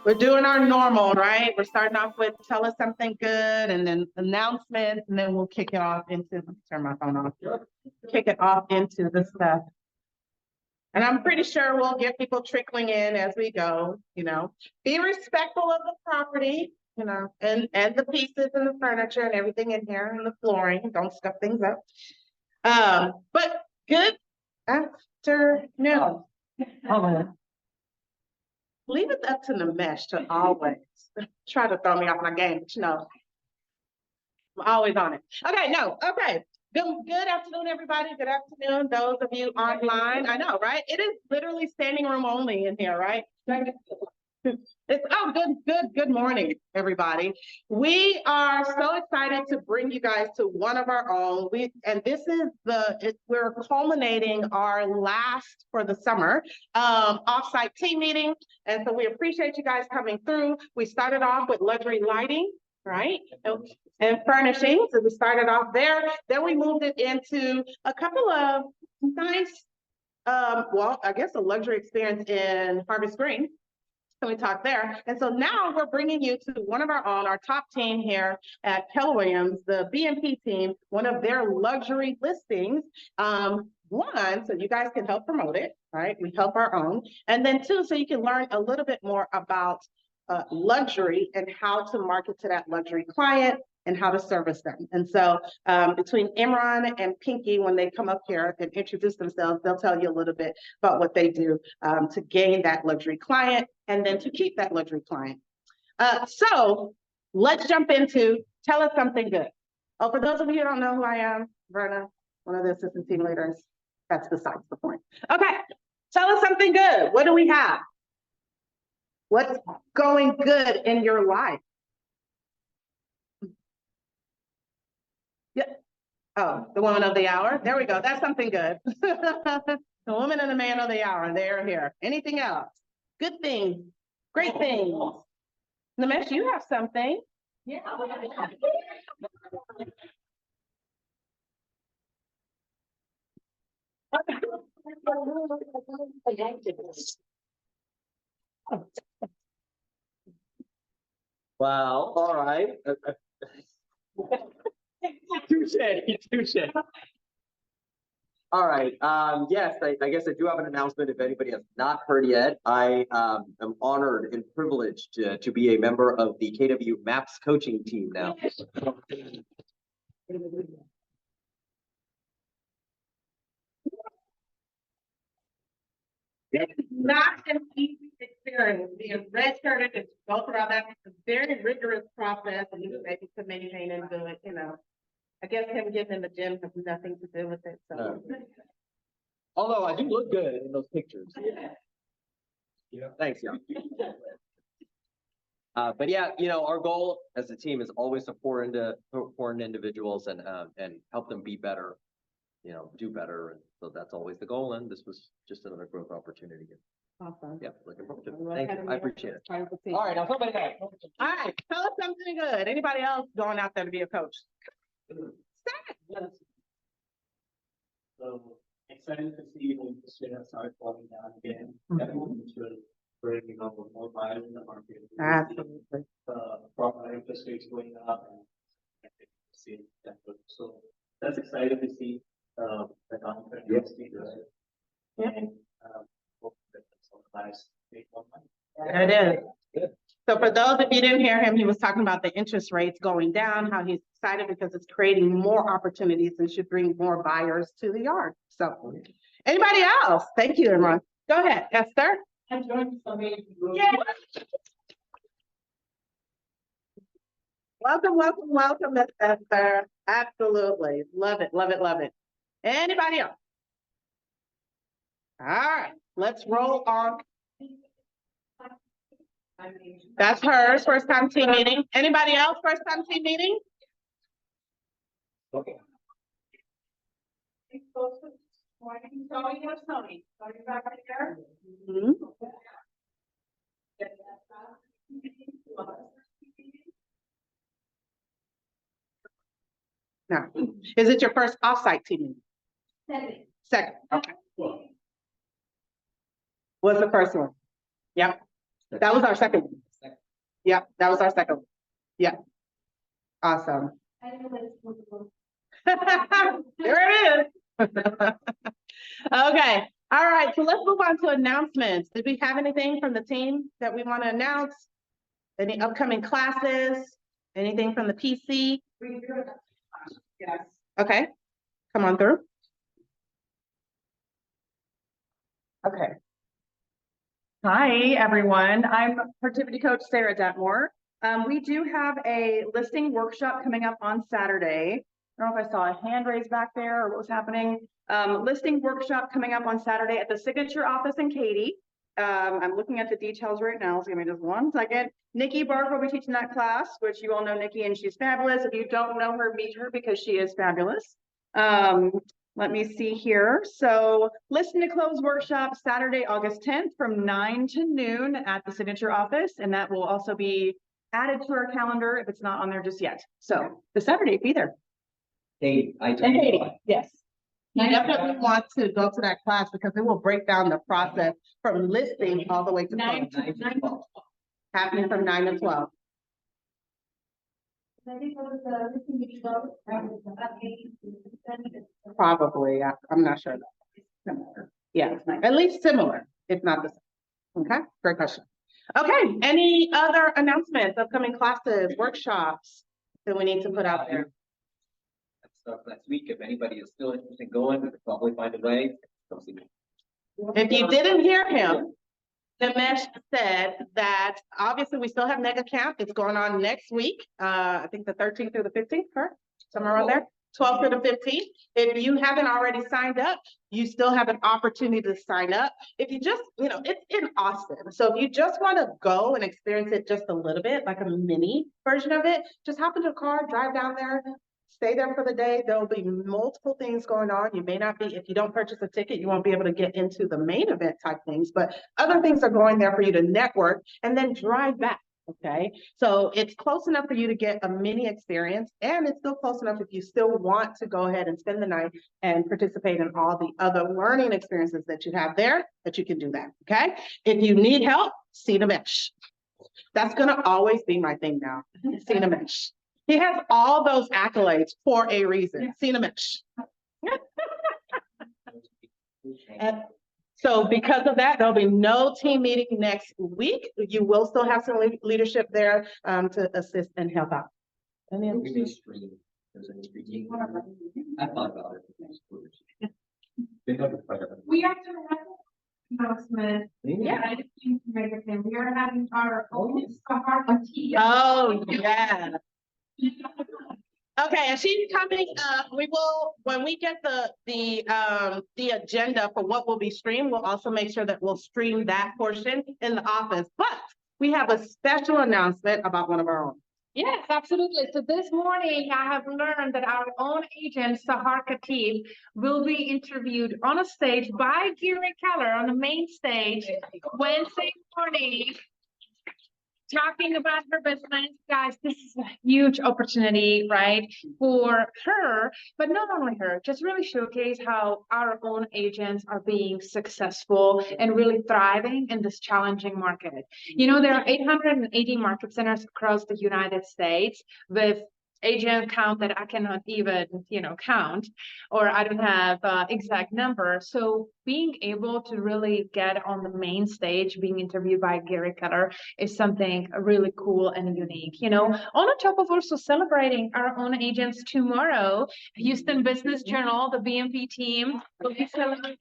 We're doing our normal, right? We're starting off with tell us something good and then announcements, and then we'll kick it off into, let me turn my phone off, kick it off into the stuff. And I'm pretty sure we'll get people trickling in as we go, you know. Be respectful of the property, you know, and the pieces and the furniture and everything in here and the flooring. Don't stuff things up. But good afternoon. Leave it up to Nimesh to always try to throw me off my game, but you know, I'm always on it. Okay, no, okay. Good afternoon, everybody. Good afternoon, those of you online. I know, right? It is literally standing room only in here, right? It's good morning, everybody. We are so excited to bring you guys to one of our own. This is we're culminating our last for the summer offsite team meeting. And so we appreciate you guys coming through. We started off with luxury lighting, right? And furnishings. So we started off there. Then we moved it into a couple of nice, well, I guess a luxury experience in Harvest Green. So we talked there. And so now we're bringing you to one of our own, our top team here at Keller Williams, the BMP team, one of their luxury listings. One, so you guys can help promote it, right? We help our own. And then two, so you can learn a little bit more about luxury and how to market to that luxury client and how to service them. And so between Imran and Pinky, when they come up here and introduce themselves, they'll tell you a little bit about what they do to gain that luxury client and then to keep that luxury client. So let's jump into tell us something good. Oh, for those of you who don't know who I am, Verna, one of the assistant team leaders, that's besides the point. Okay, tell us something good. What do we have? What's going good in your life? Yeah. Oh, the woman of the hour. There we go. That's something good. The woman and the man of the hour. They're here. Anything else? Good things. Great things. Nimesh, you have something. Yeah. Wow, all right. Touche. All right. Yes, I guess I do have an announcement. If anybody has not heard yet, I am honored and privileged to be a member of the KW MAPS coaching team now. It's not an easy experience being redshirted and go through all that. It's a very rigorous process, and you maybe to maintain and do it, you know. I guess him getting in the gym has nothing to do with it. So, No. Although I do look good in those pictures. Yeah. Thanks, Young. But yeah, you know, our goal as a team is always to pour into individuals and help them be better, you know, do better. And so that's always the goal. And this was just another growth opportunity. awesome. Yeah, looking forward to it. Thank you. I appreciate it. All All right, now somebody back. right, tell us something good. Anybody else going out there to be a coach? So excited to see the interest rate has started falling down again. Mhm. That should bring more buyers in the market. Absolutely. Proper interest rates going up and see that. So that's exciting to see the confidence. Yep. And hope that some buyers take more money. There it is. So for those of you didn't hear him, he was talking about the interest rates going down, how he's excited because it's creating more opportunities and should bring more buyers to the yard. So anybody else? Thank you, Imran. Go ahead, Esther. I joined somebody. Yeah. Welcome, Miss Esther. Absolutely. Love it. Anybody else? All right, let's roll on. That's hers, first time team meeting. Anybody else, first time team meeting? Okay. Mhm. Now, is it your first offsite team meeting? Second, okay. What's the first one? Yep, that was our second one. Yep, that was our second one. Yep. Awesome. There it is. Okay, all right, so let's move on to announcements. Did we have anything from the team that we want to announce? Any upcoming classes? Anything from the PC? Yes. Okay, come on through. Okay. Hi, everyone. I'm Productivity Coach Sarah Detmore. We do have a listing workshop coming up on Saturday. I don't know if I saw a hand raised back there or what was happening. Listing workshop coming up on Saturday at the Signature office in Katy. I'm looking at the details right now, so give me just 1 second. Nikki Barker will be teaching that class, which you all know Nikki, and she's fabulous. If you don't know her, meet her because she is fabulous. Let me see here. So Listen to Close workshop Saturday, August 10th from 9 to noon at the Signature office. And that will also be added to our calendar if it's not on there just yet. So the Saturday, be there. Hey, And Katie, yes. You definitely want to go to that class because it will break down the process from listing all the way to close. Happening from 9 to 12. Probably, I'm not sure. Similar. Yeah, at least similar, if not the same. Okay, great question. Okay, any other announcements, upcoming classes, workshops that we need to put out there? Stuff last week. If anybody is still interested in going, we could probably find a way. If you didn't hear him, Nimesh said that obviously we still have Mega Camp. It's going on next week. I think the 13th through the 15th, correct? Somewhere around there. 12th through the 15th. If you haven't already signed up, you still have an opportunity to sign up. If you just, it's in Austin. So if you just want to go and experience it just a little bit, like a mini version of it, just hop into a car, drive down there, stay there for the day. There will be multiple things going on. You may not be, if you don't purchase a ticket, you won't be able to get into the main event type things, but other things are going there for you to network and then drive back. Okay, so it's close enough for you to get a mini experience, and it's still close enough if you still want to go ahead and spend the night and participate in all the other learning experiences that you have there, that you can do that. Okay, if you need help, see Nimesh. That's gonna always be my thing now. See Nimesh. He has all those accolades for a reason. See Nimesh. And so because of that, there'll be no team meeting next week. You will still have some leadership there to assist and help out. Any other We may stream. There's any streaming. I thought about it. We have to have an announcement. Yeah. I just came to make it clear. We are having our own Sahara tea. Oh, yeah. Okay, and she's coming, we will, when we get the agenda for what will be streamed, we'll also make sure that we'll stream that portion in the office, but we have a special announcement about one of our own. Yes, absolutely. So this morning I have learned that our own agent, Sahar Khatib, will be interviewed on a stage by Gary Keller on the main stage Wednesday morning. Talking about her business, guys, this is a huge opportunity, right, for her, but not only her, just really showcase how our own agents are being successful and really thriving in this challenging market. There are 880 market centers across the United States with agent count that I cannot even, count, or I don't have exact number. So being able to really get on the main stage, being interviewed by Gary Keller is something really cool and unique, on top of also celebrating our own agents tomorrow. Houston Business Journal, the BMP team will be celebrating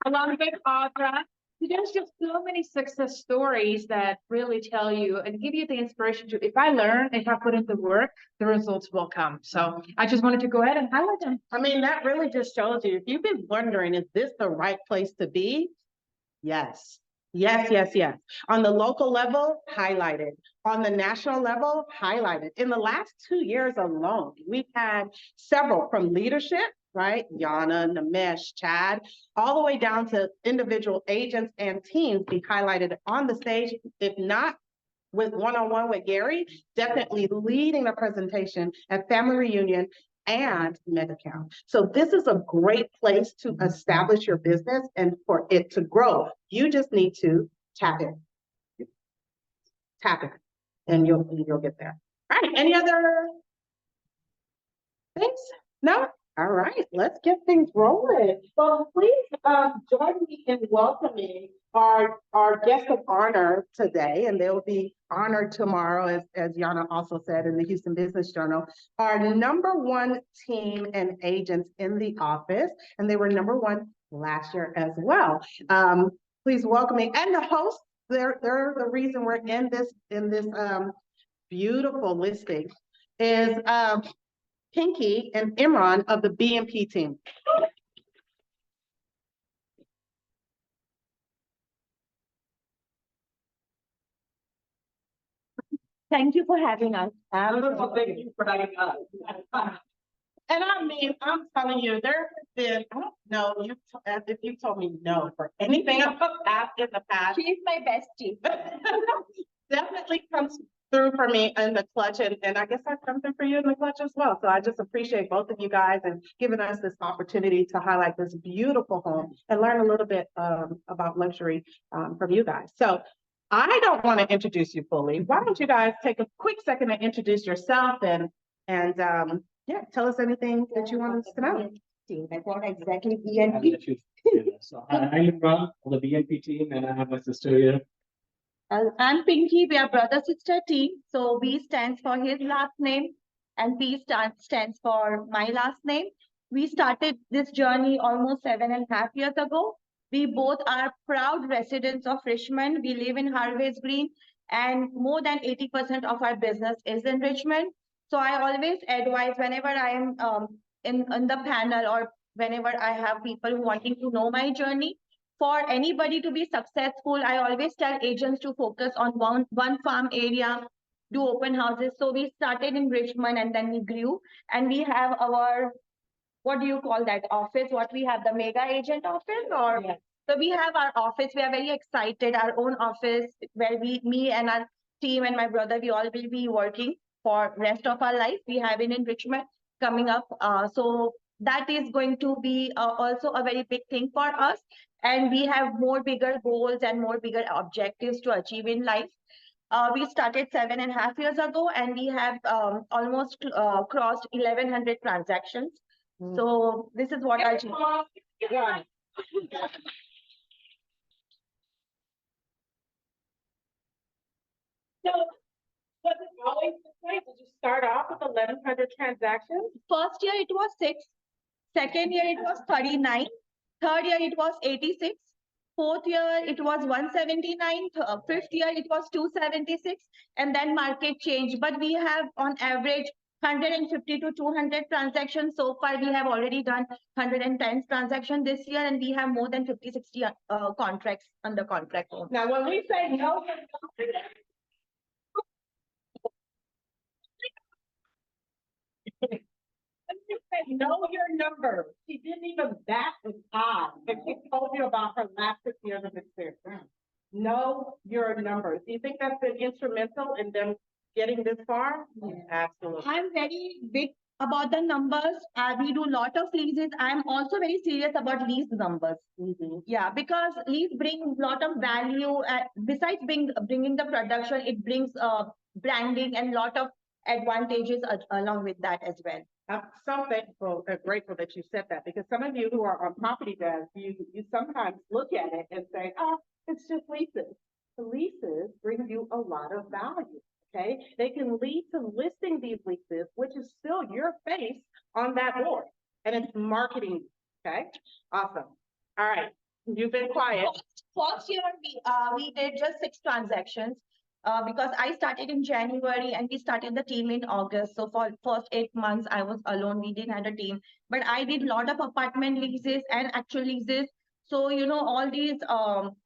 along with Audra. There's just so many success stories that really tell you and give you the inspiration to, if I learn, if I put in the work, the results will come. So I just wanted to go ahead and highlight them. I mean, that really just shows you, if you've been wondering, is this the right place to be? Yes. Yes, yes, yes. On the local level, highlighted. On the national level, highlighted. In the last 2 years alone, we've had several from leadership, right? Yana, Nimesh, Chad, all the way down to individual agents and teams be highlighted on the stage. If not with one-on-one with Gary, definitely leading the presentation at Family Reunion and Mega Camp. So this is a great place to establish your business and for it to grow. You just need to tap in. tap it and you'll get there. All right, any other things? No? All right, let's get things rolling. Well, please, join me in welcoming our guest of honor today, and they'll be honored tomorrow, as Yana also said in the Houston Business Journal, our #1 team and agents in the office, and they were #1 last year as well. Please welcome me, and the hosts, they're the reason we're in this beautiful listing is Pinky and Imran of the BNP team. Thank you for having us. Thank you for having us. And I mean, I'm telling you, there has been, I don't know, as if you told me no for anything I've asked in the past. She's my bestie. Definitely comes through for me in the clutch, and I guess I've come through for you in the clutch as well. So I just appreciate both of you guys and giving us this opportunity to highlight this beautiful home and learn a little bit about luxury from you guys. So I don't want to introduce you fully. Why don't you guys take a quick second to introduce yourself and yeah, tell us anything that you want us to know. Like what exactly I'll BNP? let you- So I'm Imran on the BNP team, and I have my sister here. I'm Pinky. We are brother-sister team. So B stands for his last name and P stands for my last name. We started this journey almost 7.5 years ago. We both are proud residents of Richmond. We live in Harvey's Green, and more than 80% of our business is in Richmond. So I always advise whenever I am in the panel or whenever I have people wanting to know my journey, for anybody to be successful, I always tell agents to focus on one farm area, do open houses. So we started in Richmond and then we grew, and we have our, what do you call that office? What we have, the mega agent office, or Yeah. so we have our office. We are very excited, our own office where me and our team and my brother, we all will be working for rest of our life. We have it in Richmond coming up. So that is going to be also a very big thing for us. And we have more bigger goals and more bigger objectives to achieve in life. We started 7.5 years ago, and we have almost crossed 1,100 transactions. So this is what I do. Yeah. So, was it always this way? Did you start off with 1,100 transactions? First year it was 6, second year it was 39, third year it was 86, fourth year it was 179, fifth year it was 276, and then market changed. But we have on average 150 to 200 transactions. So far we have already done 110 transactions this year, and we have more than 50-60 contracts under contract. Now, when we say no, know your number. She didn't even bat an eye. And she told you about her last 6 years of experience. Know your numbers. Do you think that's been instrumental in them getting this far? Absolutely. I'm very big about the numbers. We do a lot of leases. I'm also very serious about lease numbers. Yeah, because lease bring a lot of value. Besides bringing the production, it brings branding and lot of advantages along with that as well. I'm so thankful and grateful that you said that, because some of you who are on property dev, you sometimes look at it and say, oh, it's just leases. The leases bring you a lot of value. Okay, they can lead to listing these leases, which is still your face on that board, and it's marketing. Okay, awesome. All right, you've been quiet. First year we did just 6 transactions because I started in January and we started the team in August. So for first 8 months I was alone. We didn't have a team, but I did a lot of apartment leases and actual leases. So, you know, all these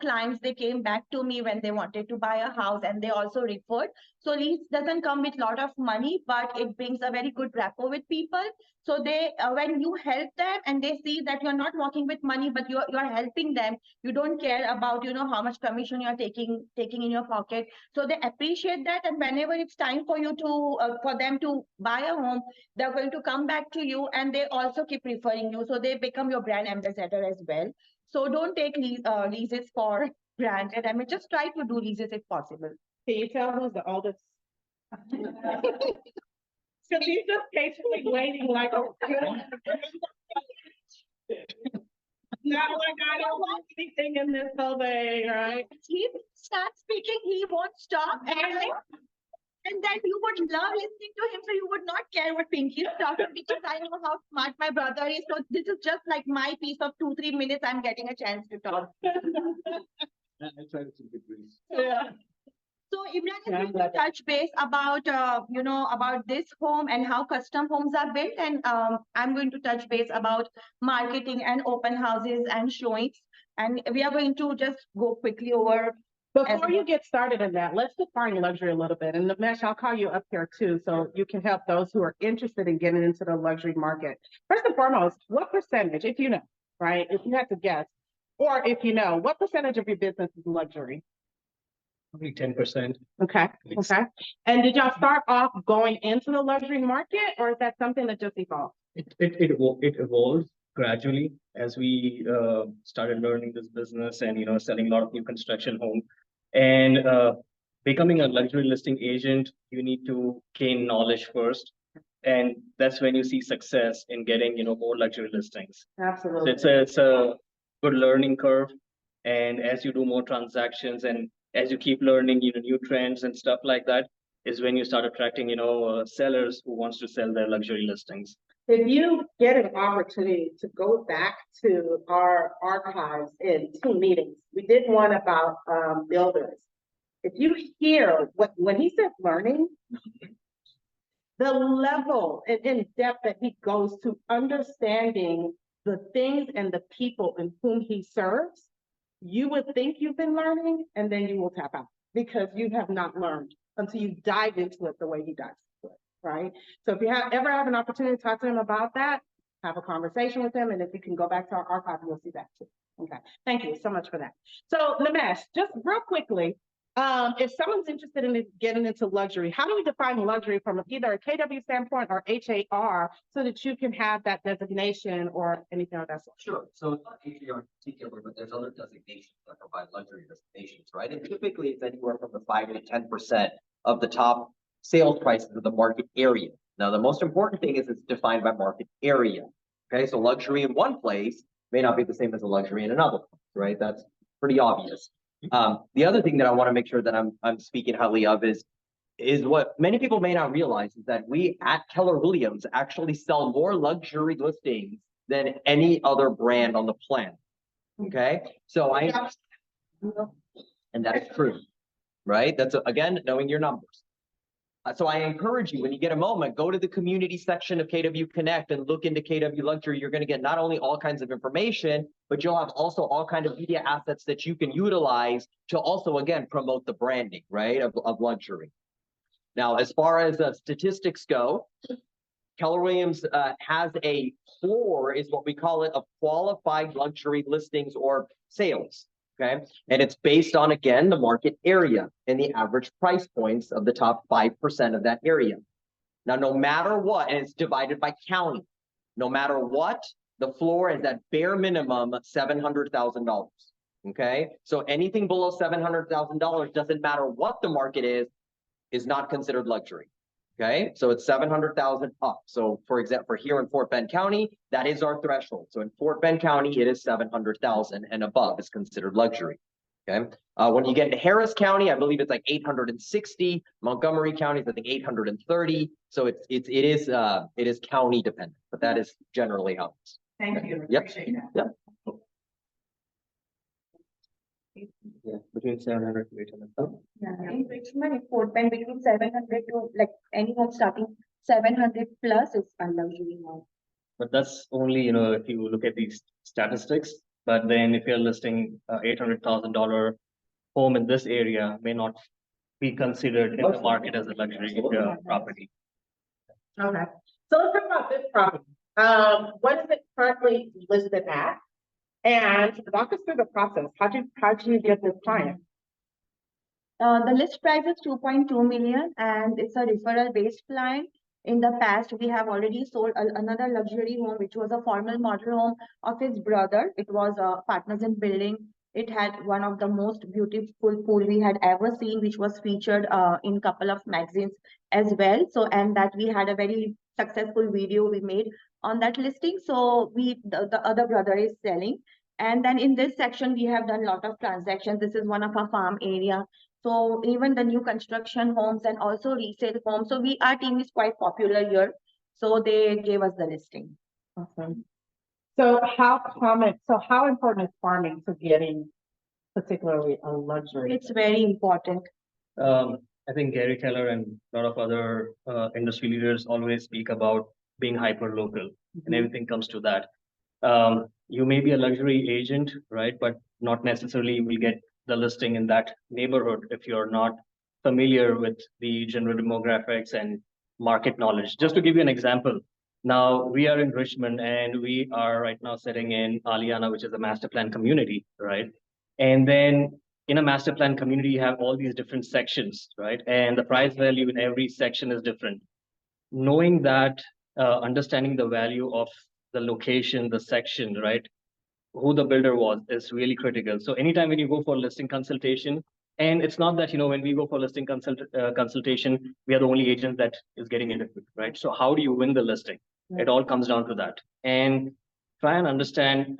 clients, they came back to me when they wanted to buy a house, and they also referred. So lease doesn't come with a lot of money, but it brings a very good rapport with people. So they, when you help them and they see that you're not working with money, but you're helping them, you don't care about, you know, how much commission you're taking in your pocket. So they appreciate that. And whenever it's time for you to, for them to buy a home, they're going to come back to you, and they also keep referring you. So they become your brand ambassador as well. So don't take leases for granted. I mean, just try to do leases if possible. Can you tell who's the oldest? So he's just patiently waiting like a. Not like I don't want anything in this whole thing, right? He starts speaking, he won't stop, and then you would love listening to him, so you would not care what Pinky is talking, because I know how smart my brother is. So this is just like my piece of 2-3 minutes. I'm getting a chance to talk. I try to keep it brief. Yeah. So Imran, Yeah, I'm if you glad could touch base about, about this home and how custom homes are built, and I'm going to touch base about marketing and open houses and showings. And we are going to just go quickly over. Before you get started in that, let's define luxury a little bit. And Namesh, I'll call you up here too, so you can help those who are interested in getting into the luxury market. First and foremost, what percentage, if you know, right, if you had to guess, or if you know, what percentage of your business is luxury? Probably 10%. Okay, Yes. okay. And did y'all start off going into the luxury market, or is that something that just evolved? It evolved gradually as we started learning this business and, selling a lot of new construction homes. And becoming a luxury listing agent, you need to gain knowledge first. And that's when you see success in getting, more luxury listings. So Absolutely. it's a good learning curve. And as you do more transactions and as you keep learning, new trends and stuff like that, is when you start attracting, sellers who wants to sell their luxury listings. If you get an opportunity to go back to our archives in team meetings, we did one about builders. If you hear when he said learning, the level and in depth that he goes to understanding the things and the people in whom he serves, you would think you've been learning, and then you will tap out because you have not learned until you dive into it the way he dives into it, right? So if you ever have an opportunity to talk to him about that, have a conversation with him, and if you can go back to our archive, you'll see that too. Okay, thank you so much for that. So Namesh, just real quickly, if someone's interested in getting into luxury, how do we define luxury from either a KW standpoint or HAR so that you can have that designation or anything of that sort? Sure. So it's not HAR in particular, but there's other designations that provide luxury designations, right? And typically it's anywhere from the 5 to 10% of the top sales prices of the market area. Now, the most important thing is it's defined by market area. Okay, so luxury in one place may not be the same as a luxury in another place, right? That's pretty obvious. The other thing that I want to make sure that I'm speaking highly of is what many people may not realize is that we at Keller Williams actually sell more luxury listings than any other brand on the planet. Okay, so and that's true, right? That's again, knowing your numbers. So I encourage you, when you get a moment, go to the community section of KW Connect and look into KW Luxury. You're going to get not only all kinds of information, but you'll have also all kinds of media assets that you can utilize to also, again, promote the branding, right, of luxury. Now, as far as statistics go, Keller Williams has a floor, is what we call it, of qualified luxury listings or sales. Okay, and it's based on, again, the market area and the average price points of the top 5% of that area. Now, no matter what, and it's divided by county, no matter what, the floor is at bare minimum $700,000. Okay, so anything below $700,000, doesn't matter what the market is not considered luxury. Okay, so it's 700,000 up. So for example, here in Fort Bend County, that is our threshold. So in Fort Bend County, it is 700,000 and above is considered luxury. Okay, when you get into Harris County, I believe it's like 860. Montgomery County is, I think, 830. So it is county dependent, but that is generally how it's. Thank you. Yep. Appreciate that. Yep. Yeah, between 700 to 800. Yeah, Fort Bend between 700 to like any home starting 700 plus is a luxury home. But that's only, if you look at these statistics. But then if you're listing $800,000 home in this area, may not be considered in the market as a luxury property. Okay, so let's talk about this property. What is it currently listed at? And walk us through the process. How'd you get this client? The list price is 2.2 million and it's a referral based client. In the past, we have already sold another luxury home, which was a formal model home of his brother. It was Partners in Building It had one of the most beautiful pool we had ever seen, which was featured in couple of magazines as well. So, and that we had a very successful video we made on that listing. So the other brother is selling. And then in this section, we have done a lot of transactions. This is one of our farm area. So even the new construction homes and also resale homes. So our team is quite popular here. So they gave us the listing. Awesome. So how important is farming to getting particularly a luxury? It's very important. I think Gary Keller and a lot of other industry leaders always speak about being hyper local, and everything comes to that. You may be a luxury agent, right? But not necessarily will get the listing in that neighborhood if you're not familiar with the general demographics and market knowledge. Just to give you an example, now we are in Richmond and we are right now sitting in Aliana, which is a master plan community, right? And then in a master plan community, you have all these different sections, right? And the price value in every section is different. Knowing that, understanding the value of the location, the section, right? Who the builder was is really critical. So anytime when you go for listing consultation, and it's not that, when we go for listing consultation, we are the only agent that is getting into it, right? So how do you win the listing? It all comes down to that. And try and understand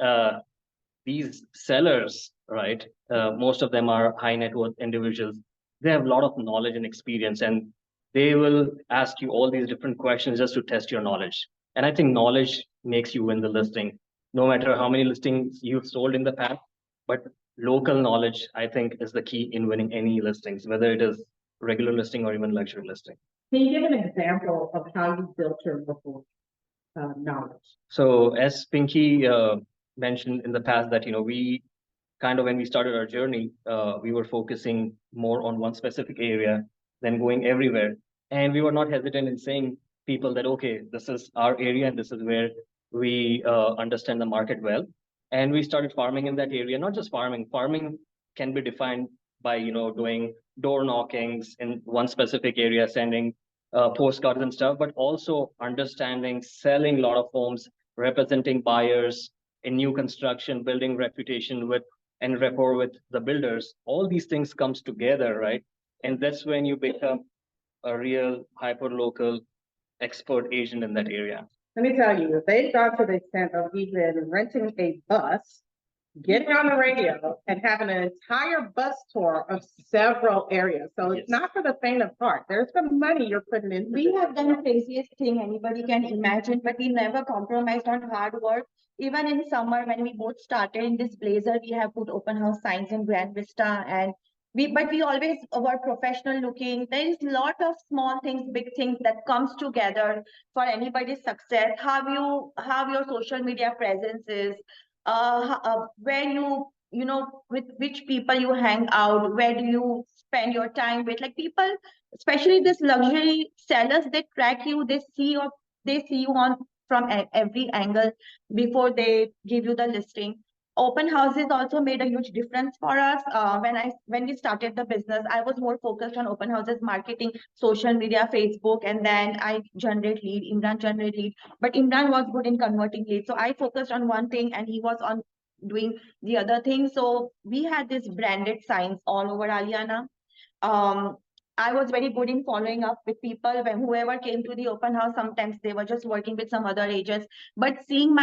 these sellers, right? Most of them are high net worth individuals. They have a lot of knowledge and experience, and they will ask you all these different questions just to test your knowledge. And I think knowledge makes you win the listing, no matter how many listings you've sold in the past. But local knowledge, I think, is the key in winning any listings, whether it is regular listing or even luxury listing. Can you give an example of how you built your local knowledge? So as Pinky mentioned in the past that, we kind of, when we started our journey, we were focusing more on one specific area than going everywhere. And we were not hesitant in saying people that, okay, this is our area and this is where we understand the market well. And we started farming in that area, not just farming. Farming can be defined by, doing door knockings in one specific area, sending postcards and stuff, but also understanding, selling a lot of homes, representing buyers in new construction, building reputation with and rapport with the builders. All these things comes together, right? And that's when you become a real hyper local expert agent in that area. Let me tell you, they've gone to the extent of even renting a bus, getting on the radio and having an entire bus tour of several areas. So it's Yes. not for the faint of heart. There's some money you're putting into We this. have done the craziest thing anybody can imagine, but we never compromised on hard work. Even in summer, when we both started in this blazer, we have put open house signs in Grand Vista, and but we always were professional looking. There is a lot of small things, big things that comes together for anybody's success. How your social media presence is, where with which people you hang out, where do you spend your time with, like people, especially this luxury sellers, they track you, they see you on from every angle before they give you the listing. Open houses also made a huge difference for us. When we started the business, I was more focused on open houses, marketing, social media, Facebook, and then I generate lead, Imran generate lead. But Imran was good in converting leads. So I focused on one thing and he was on doing the other thing. So we had this branded signs all over Aliana. I was very good in following up with people when whoever came to the open house. Sometimes they were just working with some other agents, but seeing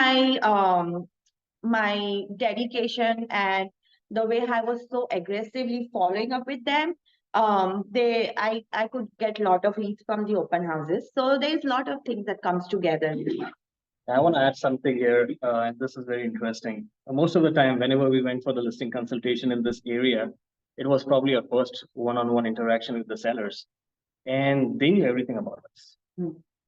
my dedication and the way I was so aggressively following up with them, I could get a lot of leads from the open houses. So there's a lot of things that comes together. I want to add something here, and this is very interesting. Most of the time, whenever we went for the listing consultation in this area, it was probably our first one-on-one interaction with the sellers, and they knew everything about us.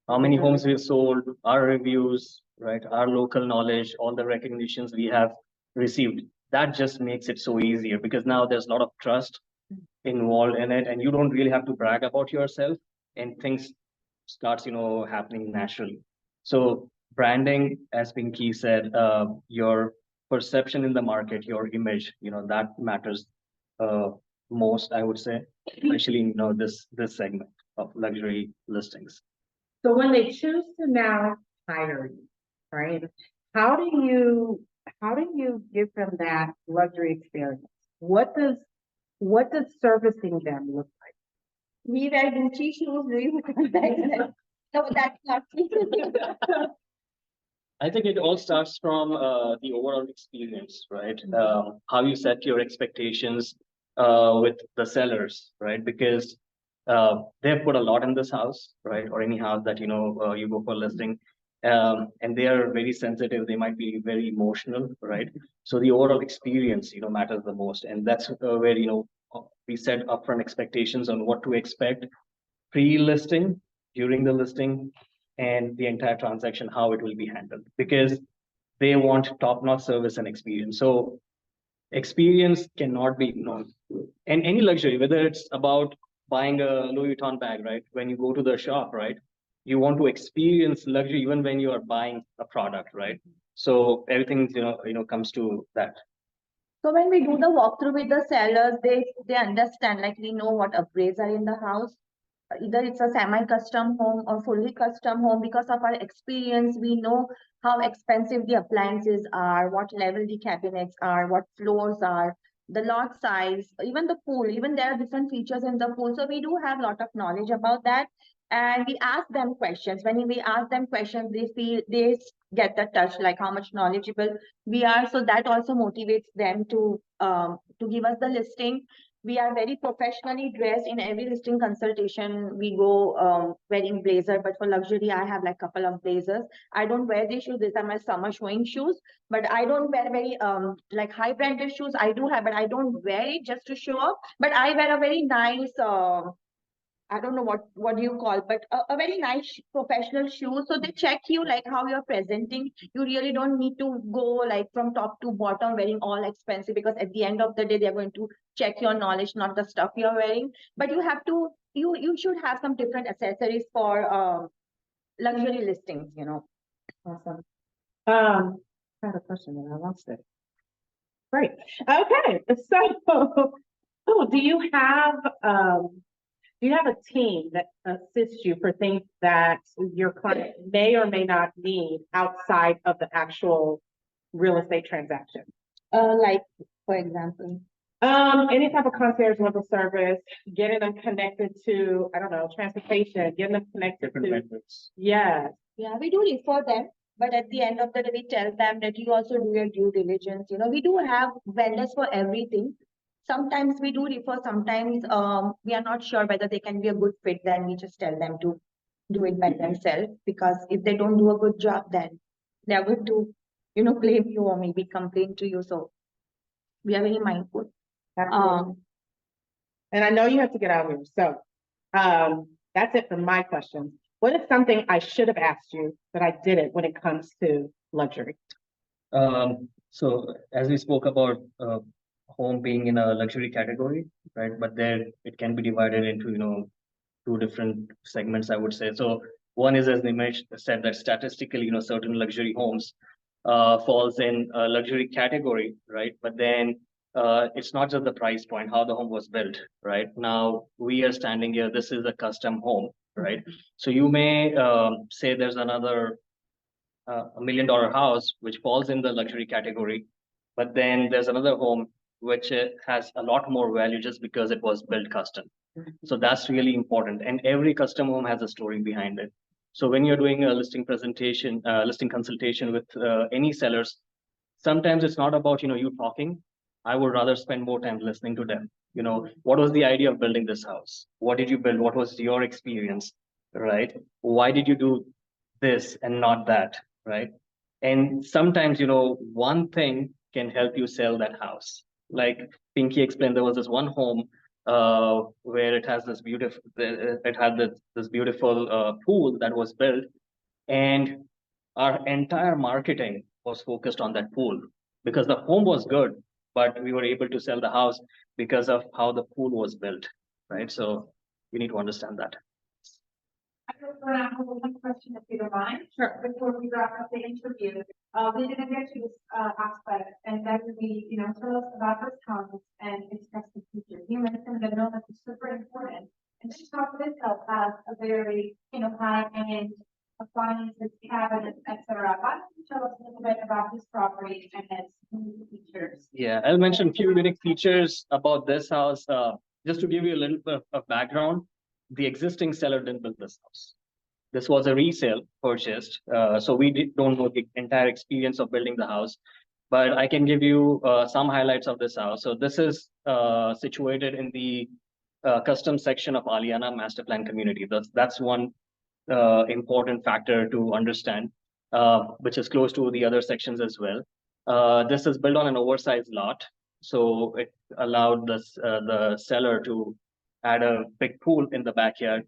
How many homes we've sold, our reviews, right? Our local knowledge, all the recognitions we have received. That just makes it so easier because now there's a lot of trust involved in it, and you don't really have to brag about yourself, and things starts, happening naturally. So branding, as Pinky said, your perception in the market, your image, that matters most, I would say, especially in this segment of luxury listings. So when they choose to now hire you, right? How do you how do you give them that luxury experience? What does servicing them look like? We wear Gucci shoes, Louis Vuitton bags. No, that's not true. I think it all starts from the overall experience, right? How you set your expectations with the sellers, right? Because they've put a lot in this house, right? Or any house that you go for listing, and they are very sensitive. They might be very emotional, right? So the overall experience, matters the most, and that's where we set upfront expectations on what to expect pre-listing, during the listing, and the entire transaction, how it will be handled, because they want top-notch service and experience. So experience cannot be ignored. And any luxury, whether it's about buying a Louis Vuitton bag, right? When you go to the shop, right? You want to experience luxury even when you are buying a product, right? So everything, comes to that. So when we do the walkthrough with the sellers, they understand, like we know what upgrades are in the house. Either it's a semi-custom home or fully custom home. Because of our experience, we know how expensive the appliances are, what level the cabinets are, what floors are, the lot size, even the pool, even there are different features in the pool. So we do have a lot of knowledge about that. And we ask them questions. When we ask them questions, they get the touch, like how much knowledgeable we are. So that also motivates them to give us the listing. We are very professionally dressed in every listing consultation. We go wearing blazer, but for luxury, I have like couple of blazers. I don't wear these shoes. These are my summer showing shoes, but I don't wear very like high branded shoes. I do have, but I don't wear it just to show up. But I wear a very nice I don't know what do you call, but a very nice professional shoe. So they check you like how you're presenting. You really don't need to go like from top to bottom wearing all expensive, because at the end of the day they're going to check your knowledge, not the stuff you're wearing. But you have to you should have some different accessories for luxury listings. Awesome. I had a question and I lost it. Great. Okay. So, do you have a team that assists you for things that your client may or may not need outside of the actual real estate transaction? Like for example. Any type of concierge level service, getting them connected to, I don't know, transportation, getting them connected Different to, methods. yeah. Yeah, we do refer them, but at the end of the day, we tell them that you also do your due diligence. We do have vendors for everything. Sometimes we do refer, sometimes we are not sure whether they can be a good fit, then we just tell them to do it by themselves, because if they don't do a good job, then they are going to, blame you or maybe complain to you. So we are very mindful. Absolutely. And I know you have to get out of here, so that's it for my questions. What is something I should have asked you that I didn't when it comes to luxury? So as we spoke about home being in a luxury category, right? But there it can be divided into, two different segments, I would say. So one is, as Nimesh said, that statistically, certain luxury homes falls in a luxury category, right? But then it's not just the price point, how the home was built, right? Now we are standing here, this is a custom home, right? So you may say there's another $1 million house which falls in the luxury category, but then there's another home which has a lot more value just because it was built custom. So that's really important, and every custom home has a story behind it. So when you're doing a listing presentation, listing consultation with any sellers, sometimes it's not about you talking. I would rather spend more time listening to them. What was the idea of building this house? What did you build? What was your experience? Right? Why did you do this and not that? Right? And sometimes one thing can help you sell that house. Like Pinky explained, there was this one home where it has this beautiful, it had this beautiful pool that was built, and our entire marketing was focused on that pool because the home was good, but we were able to sell the house because of how the pool was built, right? So you need to understand that. I just want to have one question, if you don't mind. Sure. Before we wrap up the interview, we didn't get to this aspect, and that would be, tell us about this house and its custom features. You mentioned that no, that's super important. And this house itself has a very, high-end appliances, cabinets, etc. Why don't you tell us a little little bit about this property and its unique features. Yeah, I'll mention a few unique features about this house. Just to give you a little bit of background, the existing seller didn't build this house. This was a resale purchased, so don't know the entire experience of building the house. But I can give you some highlights of this house. So this is situated in the custom section of Aliana Master Plan Community. That's one important factor to understand, which is close to the other sections as well. This is built on an oversized lot, so it allowed the seller to add a big pool in the backyard.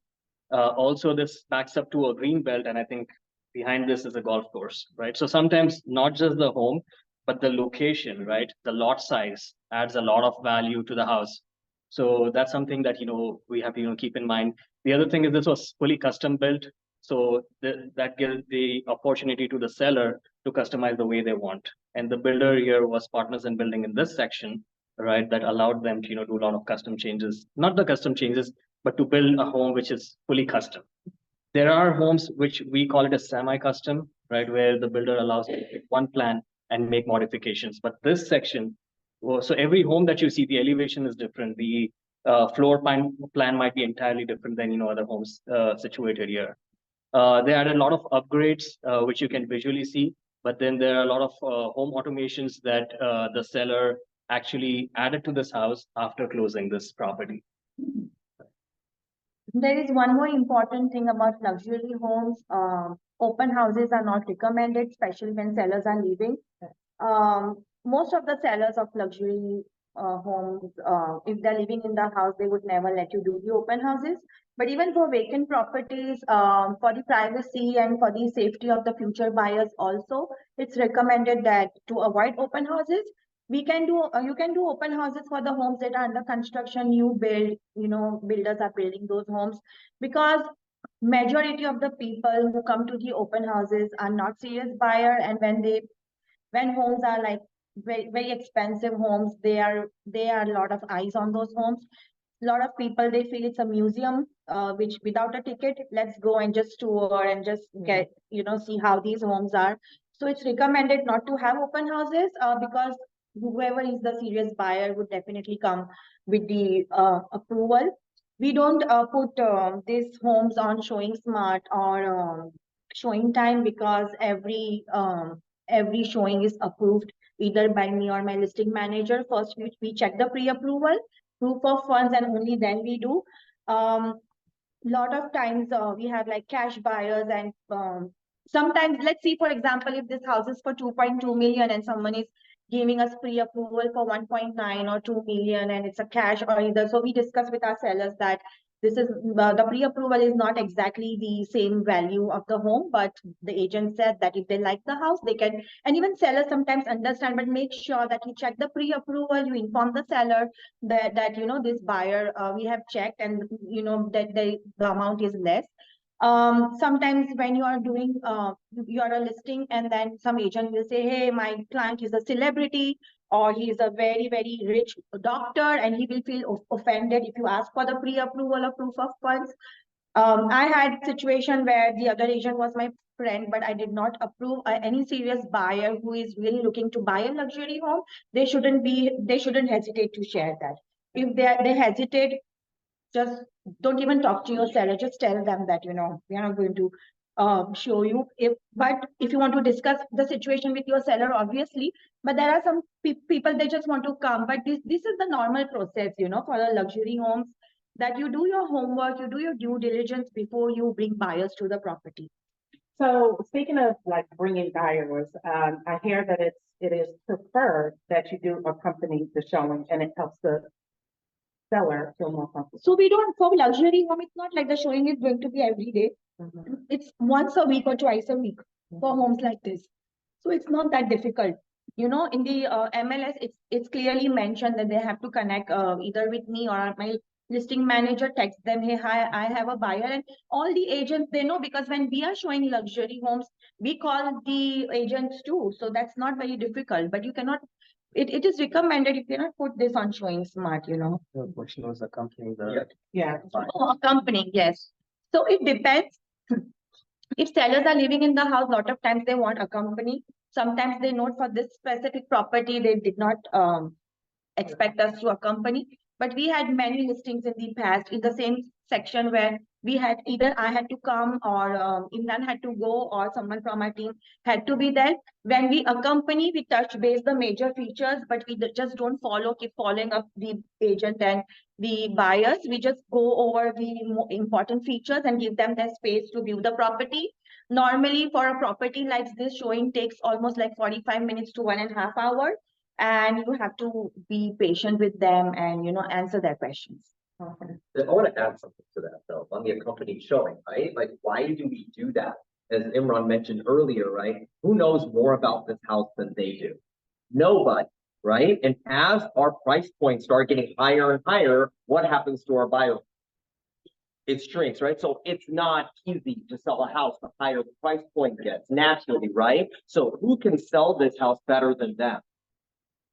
Also, this backs up to a green belt, and I think behind this is a golf course, right? So sometimes not just the home, but the location, right? The lot size adds a lot of value to the house. So that's something that, we have to, keep in mind. The other thing is this was fully custom built. So that gives the opportunity to the seller to customize the way they want. And the builder here was Partners in Building in this section, right? That allowed them to, do a lot of custom changes, not the custom changes, but to build a home which is fully custom. There are homes which we call it a semi-custom, right? Where the builder allows you to pick one plan and make modifications. But this section, so every home that you see, the elevation is different. The floor plan might be entirely different than, other homes situated here. They added a lot of upgrades, which you can visually see, but then there are a lot of home automations that the seller actually added to this house after closing this property. There is one more important thing about luxury homes. Open houses are not recommended, especially when sellers are leaving. Most of the sellers of luxury homes, if they're living in the house, they would never let you do the open houses. But even for vacant properties, for the privacy and for the safety of the future buyers also, it's recommended that to avoid open houses. You can do open houses for the homes that are under construction, new build, builders are building those homes, because majority of the people who come to the open houses are not serious buyer, and when homes are like very, very expensive homes, there are a lot of eyes on those homes. A lot of people, they feel it's a museum, which without a ticket, let's go and just tour and just get, see how these homes are. So it's recommended not to have open houses, because whoever is the serious buyer would definitely come with the approval. We don't put these homes on Showing Smart or Showing Time, because every showing is approved either by me or my listing manager. First, we check the pre-approval, proof of funds, and only then we do. Lot of times we have like cash buyers, and sometimes, let's see, for example, if this house is for 2.2 million and someone is giving us pre-approval for 1.9 or 2 million, and it's a cash or either. So we discuss with our sellers that this is the pre-approval is not exactly the same value of the home, but the agent said that if they like the house, they can, and even sellers sometimes understand, but make sure that you check the pre-approval, you inform the seller that this buyer, we have checked, and that the amount is less. Sometimes when you are doing you are a listing, and then some agent will say, hey, my client is a celebrity, or he is a very, very rich doctor, and he will feel offended if you ask for the pre-approval or proof of funds. I had a situation where the other agent was my friend, but I did not approve any serious buyer who is really looking to buy a luxury home. They shouldn't hesitate to share that. If they hesitate, just don't even talk to your seller. Just tell them that, we are not going to show you. But if you want to discuss the situation with your seller, obviously, but there are some people, they just want to come. But this is the normal process, for the luxury homes, that you do your homework, you do your due diligence before you bring buyers to the property. So speaking of like bringing buyers, I hear that it is preferred that you do accompany the showing, and it helps the seller feel more comfortable. So we don't, for luxury home, it's not like the showing is going to be every day. It's once a week or twice a week for homes like this. So it's not that difficult. In the MLS, it's clearly mentioned that they have to connect either with me or my listing manager, text them, hey, hi, I have a buyer. And all the agents, they know, because when we are showing luxury homes, we call the agents too. So that's not very difficult, but you cannot, it is recommended, you cannot put this on Showing Smart, Which knows accompanying the. Yeah. Oh, accompanying, yes. So it depends. If sellers are living in the house, a lot of times they want accompany. Sometimes they note for this specific property, they did not expect us to accompany. But we had many listings in the past in the same section where we had either I had to come or Imran had to go or someone from our team had to be there. When we accompany, we touch base the major features, but we just don't keep following up the agent and the buyers. We just go over the important features and give them their space to view the property. Normally, for a property like this, showing takes almost like 45 minutes to 1.5 hours. And you have to be patient with them and, answer their questions. I want to add something to that though, on the accompanied showing, right? Like, why do we do that? As Imran mentioned earlier, right? Who knows more about this house than they do? Nobody, right? And as our price points start getting higher and higher, what happens to our buyer? It shrinks, right? So it's not easy to sell a house the higher the price point gets naturally, right? So who can sell this house better than them?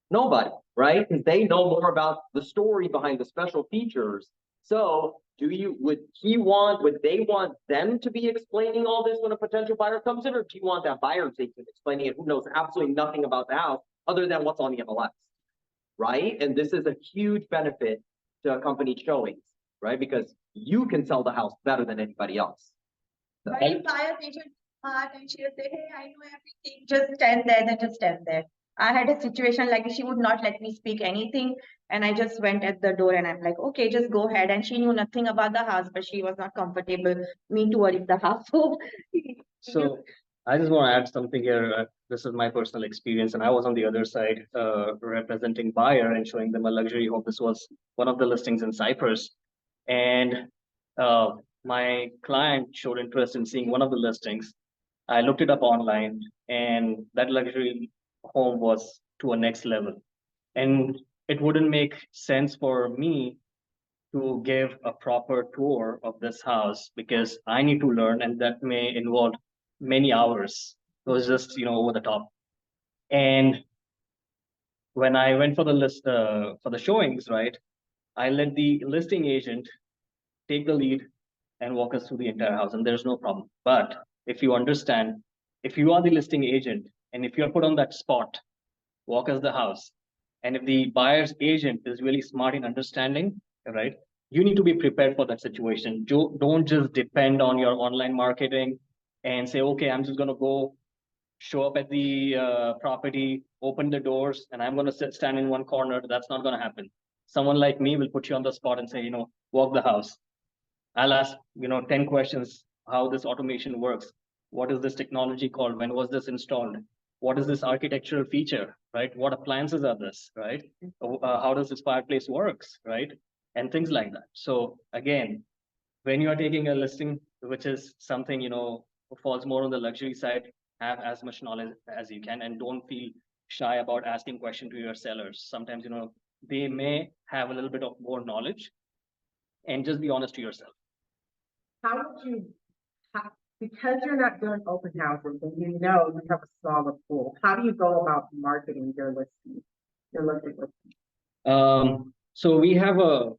Nobody, right? Because they know more about the story behind the special features. So would they want them to be explaining all this when a potential buyer comes in, or do you want that buyer to be explaining it who knows absolutely nothing about the house other than what's on the MLS, right? And this is a huge benefit to accompanied showings, right? Because you can sell the house better than anybody else. But if buyer's agent smart and she'll say, hey, I know everything, just stand there, then just stand there. I had a situation like she would not let me speak anything. And I just went at the door and I'm like, okay, just go ahead. And she knew nothing about the house, but she was not comfortable me touring the house. So I just want to add something here. This is my personal experience, and I was on the other side representing buyer and showing them a luxury home. This was one of the listings in Cyprus, and my client showed interest in seeing one of the listings. I looked it up online, and that luxury home was to a next level. And it wouldn't make sense for me to give a proper tour of this house because I need to learn, and that may involve many hours. It was just, over the top. And when I went for the showings, right, I let the listing agent take the lead and walk us through the entire house, and there's no problem. But if you understand, if you are the listing agent, and if you're put on that spot, walk us the house, and if the buyer's agent is really smart in understanding, right, you need to be prepared for that situation. Don't just depend on your online marketing and say, okay, I'm just going to go show up at the property, open the doors, and I'm going to stand in one corner. That's not going to happen. Someone like me will put you on the spot and say, walk the house. I'll ask, 10 questions, how this automation works. What is this technology called? When was this installed? What is this architectural feature, right? What appliances are this, right? How does this fireplace works, right? And things like that. So again, when you are taking a listing, which is something, falls more on the luxury side, have as much knowledge as you can, and don't feel shy about asking questions to your sellers. Sometimes, they may have a little bit of more knowledge, and just be honest to yourself. How would you, because you're not doing open houses and you have a smaller pool, how do you go about marketing your listing, your listing? So we have a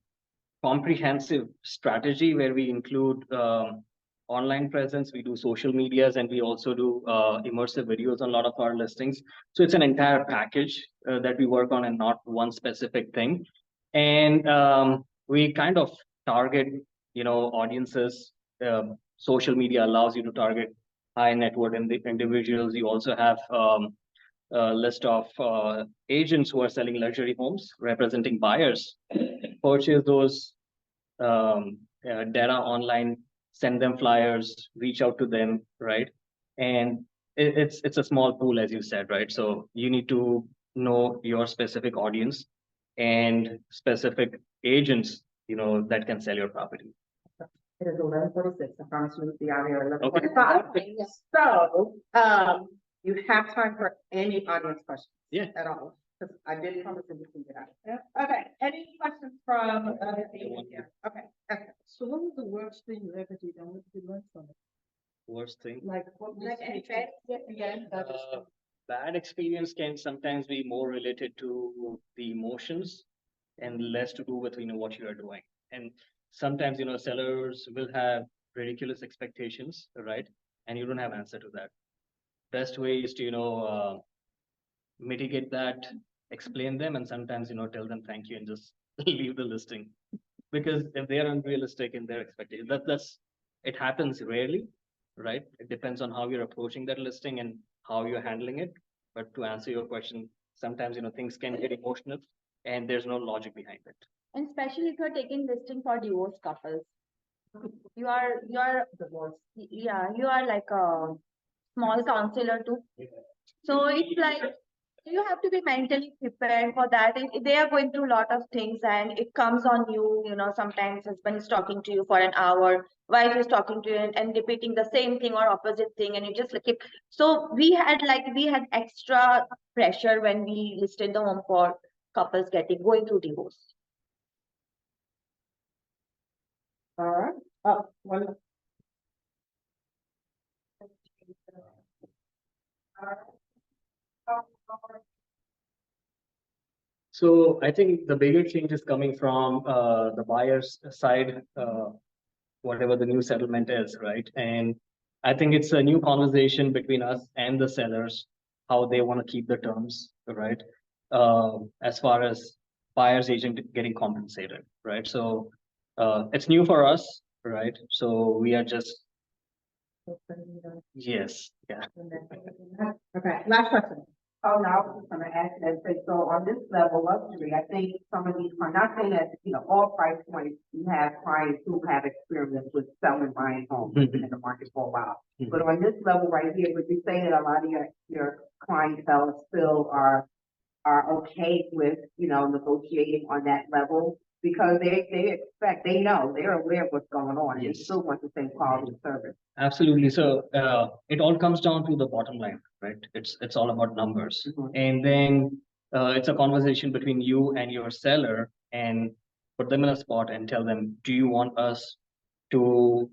comprehensive strategy where we include online presence, we do social medias, and we also do immersive videos on a lot of our listings. So it's an entire package that we work on and not one specific thing. And we kind of target, audiences. Social media allows you to target high net worth individuals. You also have a list of agents who are selling luxury homes, representing buyers. Purchase those data online, send them flyers, reach out to them, right? And it's a small pool, as you said, right? So you need to know your specific audience and specific agents, that can sell your property. It is 11:46. I promise you we'll be out here at Okay. 11:45. So, you have time for any audience questions? Yeah. At all? Because I did promise you we can get out. Yeah. Okay, any questions from, okay. So what was the worst thing you ever did and what did you learn from it? Worst thing? Like, what was Bad experience can sometimes be more related to the emotions and less to do with, what you are doing. And sometimes, sellers will have ridiculous expectations, right? And you don't have answer to that. best way is to, mitigate that, explain them, and sometimes, tell them thank you and just leave the listing. Because if they are unrealistic in their expectations, it happens rarely, right? It depends on how you're approaching that listing and how you're handling it. But to answer your question, sometimes, things can get emotional and there's no logic behind it. And especially if you're taking listing for divorced couples. You are divorced. Yeah, you are like a small counselor too. So it's like you have to be mentally prepared for that. They are going through a lot of things and it comes on you, sometimes husband is talking to you for an hour, wife is talking to you and repeating the same thing or opposite thing and you just like it. So we had extra pressure when we listed the home for couples going through divorce. All right. One. So I think the bigger change is coming from the buyer's side, whatever the new settlement is, right? And I think it's a new conversation between us and the sellers, how they want to keep the terms, right? As far as buyer's agent getting compensated, right? So it's new for us, right? So we are just, yes, yeah. Okay, last question. Oh, no, I was just gonna ask that, so on this level luxury, I think some of these, I'm not saying that, all price points, you have clients who have experience with selling, buying homes, Mhm. been in the market for a while. Mhm. But on this level right here, would you say that a lot of your clientele still are okay with, negotiating on that level? Because they expect, they're aware of what's going on, and they Yes. still want the same quality of service. Absolutely. So it all comes down to the bottom line, right? It's all about numbers. Mhm. And then it's a conversation between you and your seller and put them in a spot and tell them, do you want us to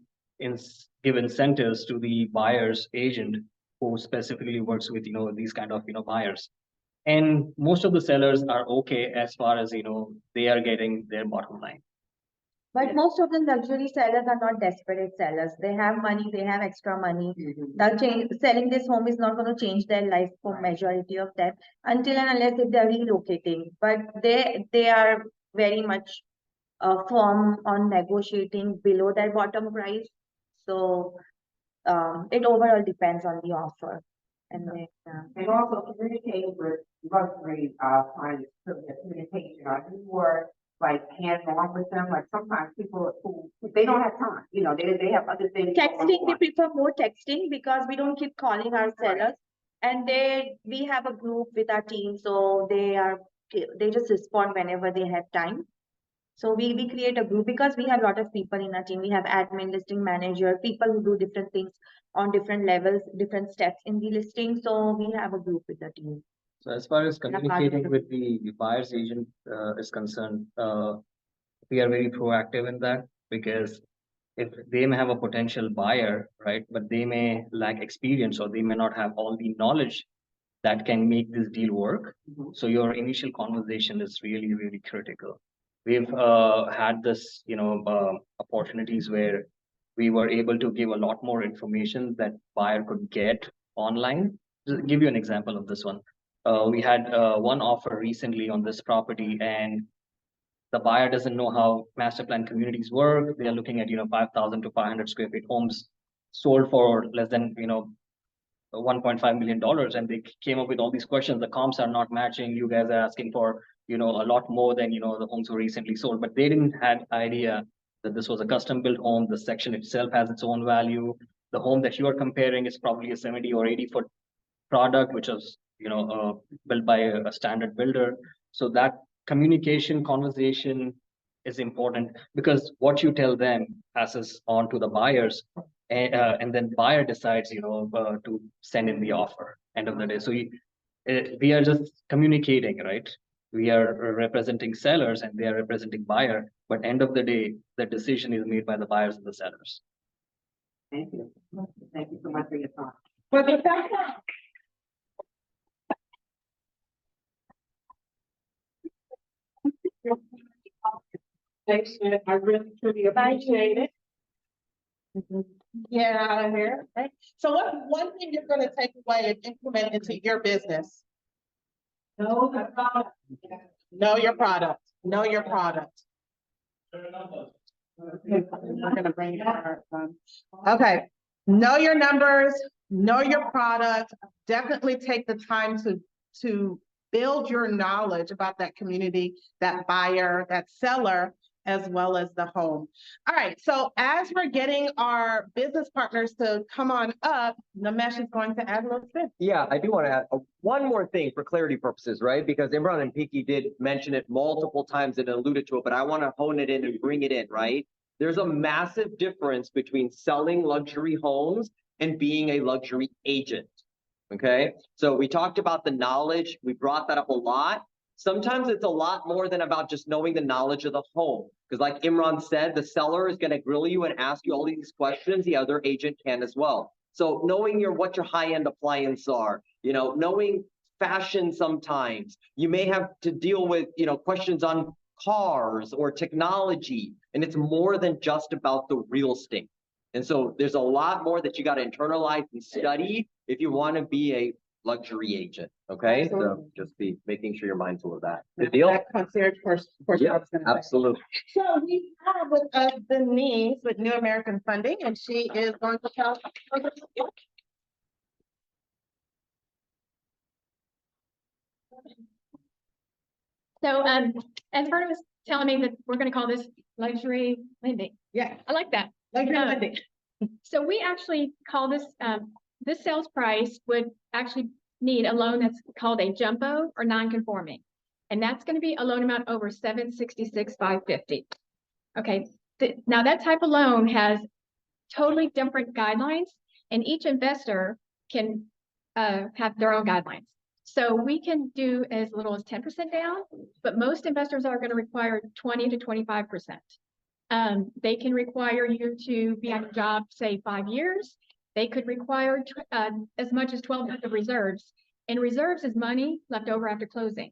give incentives to the buyer's agent who specifically works with, these kind of, buyers? And most of the sellers are okay as far as, they are getting their bottom line. But most of the luxury sellers are not desperate sellers. They have money, they have extra money. Selling this home is not going to change their life for majority of them until and unless if they're relocating. But they are very much firm on negotiating below their bottom price. So it overall depends on the offer. And then, And also communicating with luxury, clients, communication, are you more like hands-on with them? Like sometimes people who, they don't have time, they have other things. going texting, we on. prefer more texting because we don't keep calling our sellers. And we have a group with our team, so they just respond whenever they have time. So we create a group because we have a lot of people in our team. We have admin, listing manager, people who do different things on different levels, different steps in the listing. So we have a group with the team. So as far as part of communicating the- with the buyer's agent is concerned, we are very proactive in that because if they may have a potential buyer, right, but they may lack experience or they may not have all the knowledge that can make this deal work. Mhm. So your initial conversation is really, really critical. We've had this, opportunities where we were able to give a lot more information that buyer could get online. Just give you an example of this one. We had one offer recently on this property, and the buyer doesn't know how master plan communities work. They are looking at 5,000 to 500 square feet homes sold for less than $1.5 million, and they came up with all these questions. The comps are not matching. You guys are asking for a lot more than the homes were recently sold, but they didn't had idea that this was a custom built home. The section itself has its own value. The home that you are comparing is probably a 70 or 80-foot product, which was built by a standard builder. So that communication conversation is important because what you tell them passes on to the buyers, and then buyer decides to send in the offer end of the day. So we are just communicating, right? We are representing sellers and they are representing buyer, but end of the day the decision is made by the buyers and the sellers. Thank you. Thank you so much for your time. Thanks, I really truly appreciate it. Get out of here. Okay? So what's one thing you're gonna take away and implement into your business? Know your product. Know your product. Know your product. We're gonna bring our, okay, know your numbers, know your product, definitely take the time to build your knowledge about that community, that buyer, that seller, as well as the home. All right, so as we're getting our business partners to come on up, Namesh is going to add a little bit. Yeah, I do want to add one more thing for clarity purposes, right? Because Imran and Pinky did mention it multiple times and alluded to it, but I want to hone it in and bring it in, right? There's a massive difference between selling luxury homes and being a luxury agent. Okay, so we talked about the knowledge. We brought that up a lot. Sometimes it's a lot more than about just knowing the knowledge of the home. Because like Imran said, the seller is going to grill you and ask you all these questions. The other agent can as well. So knowing what your high-end appliances are, knowing fashion sometimes. You may have to deal with, questions on cars or technology. And it's more than just about the real estate. And so there's a lot more that you got to internalize and study if you want to be a luxury agent. Okay, so just be making sure you're mindful of that. Good deal. That concierge portion Yeah, I was gonna say. absolutely. So we have with us Denise with New American Funding, and she is going to tell. So, as Verna was telling me that we're gonna call this luxury lending. Yeah, I like that. luxury Yeah. lending. So we actually call this, this sales price would actually need a loan that's called a jumbo or non-conforming. And that's gonna be a loan amount over 766,550. Okay, now that type of loan has totally different guidelines, and each investor can have their own guidelines. So we can do as little as 10% down, but most investors are gonna require 20 to 25%. They can require you to be on a job, say 5 years. They could require as much as 12 months of reserves. And reserves is money left over after closing.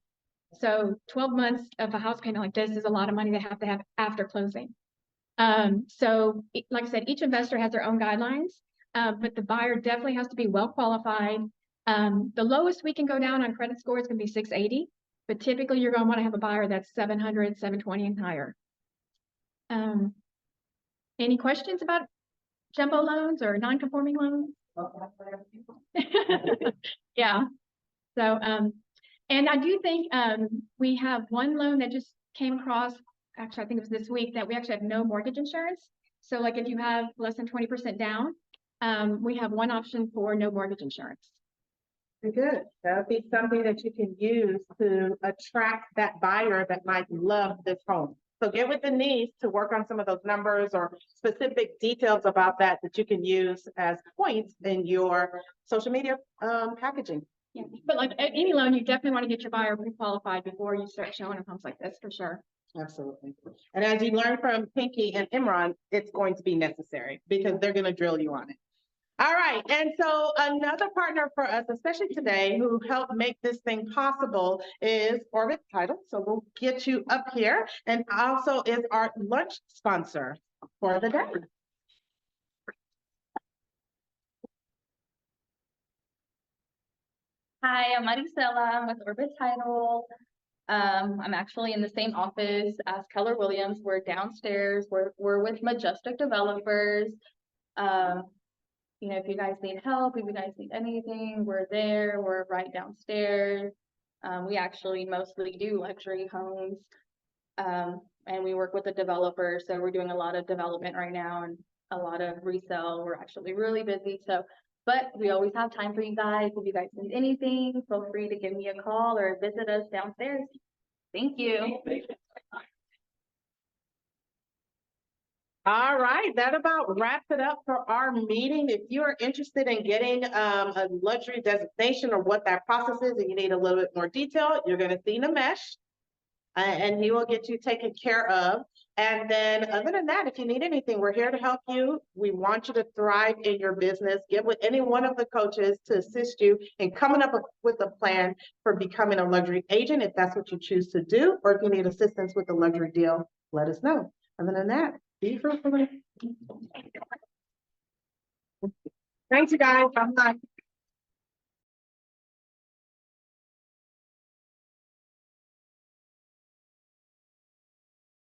So 12 months of a house payment like this is a lot of money they have to have after closing. So like I said, each investor has their own guidelines, but the buyer definitely has to be well qualified. The lowest we can go down on credit score is gonna be 680, but typically you're gonna wanna have a buyer that's 700, 720 and higher. Any questions about jumbo loans or non-conforming loans? Yeah. So, and I do think, we have one loan that just came across, actually, I think it was this week, that we actually have no mortgage insurance. So like if you have less than 20% down, we have one option for no mortgage insurance. Good. That would be something that you can use to attract that buyer that might love this home. So get with Denise to work on some of those numbers or specific details about that you can use as points in your social media packaging. Yeah, but like any loan, you definitely want to get your buyer pre-qualified before you start showing them homes like this, for sure. Absolutely. And as you learn from Pinky and Imran, it's going to be necessary because they're going to drill you on it. All right, and so another partner for us, especially today, who helped make this thing possible is Orbit Title. So we'll get you up here, and also is our lunch sponsor for the day. Hi, I'm Maricela. I'm with Orbit Title. I'm actually in the same office as Keller Williams. We're downstairs. We're with Majestic Developers. If you guys need help, if you guys need anything, we're there. We're right downstairs. We actually mostly do luxury homes. And we work with the developers. So we're doing a lot of development right now and a lot of resale. We're actually really busy. But we always have time for you guys. If you guys need anything, feel free to give me a call or visit us downstairs. Thank you. All right, that about wraps it up for our meeting. If you are interested in getting a luxury designation or what that process is and you need a little bit more detail, you're going to see Namesh. And he will get you taken care of. And then other than that, if you need anything, we're here to help you. We want you to thrive in your business. Get with any one of the coaches to assist you in coming up with a plan for becoming a luxury agent, if that's what you choose to do, or if you need assistance with the luxury deal, let us know. Other than that, be fruitful. Thanks, you guys. Bye.